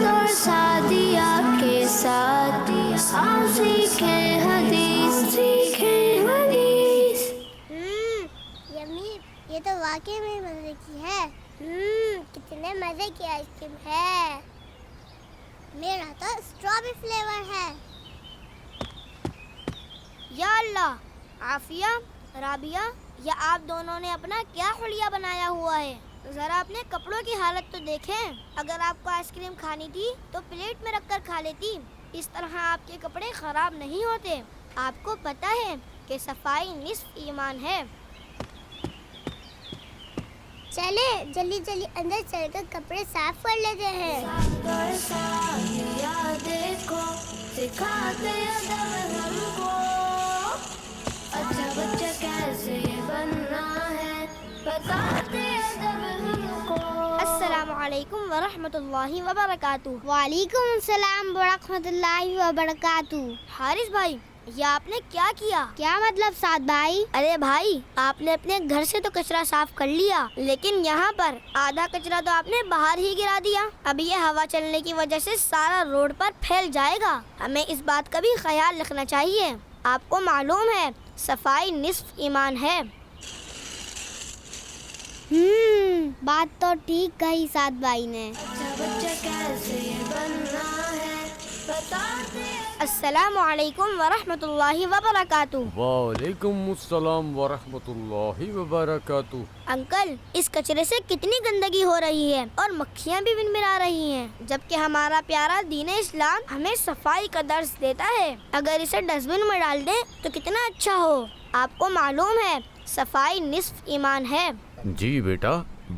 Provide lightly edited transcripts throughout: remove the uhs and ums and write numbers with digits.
साद और सादिया के साथ आओ सीखे हदीस, सीखे हदीस। यम्मी, ये तो वाकई में मजे की है। कितने मजे की आइसक्रीम है। मेरा तो स्ट्रॉबेरी फ्लेवर है। या अल्लाह, आफिया, राबिया, या आप दोनों ने अपना क्या हुलिया बनाया हुआ है? जरा अपने कपड़ों की हालत तो देखें। अगर आपको आइसक्रीम खानी थी तो प्लेट में रखकर खा लेती। इस तरह आपके कपड़े खराब नहीं होते। आपको पता है कि सफाई निस्फ ईमान है। चले जल्दी जल्दी अंदर चलकर कपड़े साफ कर लेते हैं। देखो सिखाते अदब हमको, अच्छा बच्चा कैसे बनना है बताते अदब हमको। अस्सलामु अलैकुम व रहमतुल्लाहि व बरकातुहू। वालेकुम सलाम व रहमतुल्लाहि व बरकातुहू। हारिस भाई, ये आपने क्या किया? क्या मतलब साद भाई? अरे भाई, आपने अपने घर से तो कचरा साफ कर लिया, लेकिन यहाँ पर आधा कचरा तो आपने बाहर ही गिरा दिया। अब ये हवा चलने की वजह से सारा रोड पर फैल जाएगा। हमें इस बात का भी ख्याल रखना चाहिए। आपको मालूम है सफाई निस्फ ईमान है। बात तो ठीक कही साद भाई ने। अच्छा बच्चा कैसे बनना है बताते। अस्सलामु अलैकुम व रहमतुल्लाहि व बरकातुहू। वालेकुम अस्सलाम व रहमतुल्लाहि व बरकातुहू। अंकल, इस कचरे से कितनी गंदगी हो रही है और मक्खियाँ भी भिनभिना रही हैं, जबकि हमारा प्यारा दीन इस्लाम हमें सफाई का दर्स देता है। अगर इसे डस्टबिन में डाल दें तो कितना अच्छा हो। आपको मालूम है सफाई निस्फ ईमान है। जी बेटा,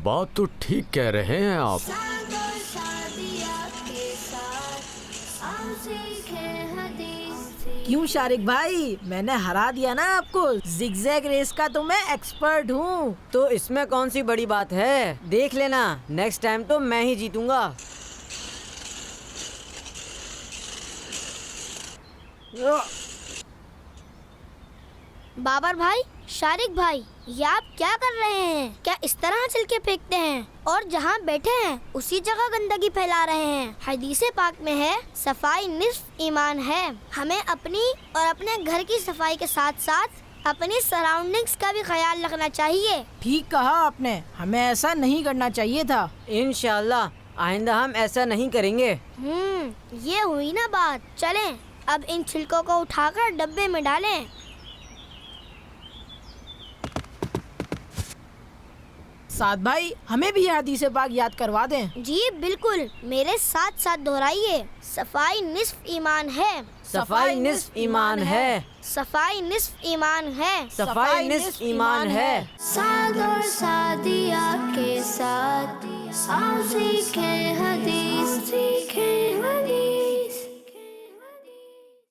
बात तो ठीक कह रहे हैं आप। साद और सादिया के साथ आओ सीखे हदीस। क्यों शारिक भाई, मैंने हरा दिया ना आपको। जिगजैग रेस का तो मैं एक्सपर्ट हूँ। तो इसमें कौन सी बड़ी बात है, देख लेना नेक्स्ट टाइम तो मैं ही जीतूंगा। बाबर भाई, शारिक भाई, ये आप क्या कर रहे हैं? क्या इस तरह चल के फेंकते हैं और जहाँ बैठे हैं उसी जगह गंदगी फैला रहे हैं? हदीसे पाक में है सफाई निस्फ ईमान है। हमें अपनी और अपने घर की सफाई के साथ साथ अपनी सराउंडिंग्स का भी ख्याल रखना चाहिए। ठीक कहा आपने, हमें ऐसा नहीं करना चाहिए था। इंशाल्लाह आइंदा हम ऐसा नहीं करेंगे। ये हुई ना बात। चलें अब इन छिलकों को उठाकर डब्बे में डालें। साद भाई, हमें भी ये हदीसे पाक याद करवा दें। जी बिल्कुल, मेरे साथ साथ दोहराइए। सफाई निस्फ ईमान है। सफाई निस्फ ईमान है। सफाई निस्फ ईमान है। सफाई निस्फ ईमान है। साद और सादिया के साथ आओ सीखे हदीस, सीखे हदीस।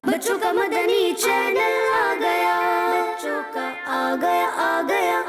बच्चों का मदनी चैनल आ गया, बच्चों का आ गया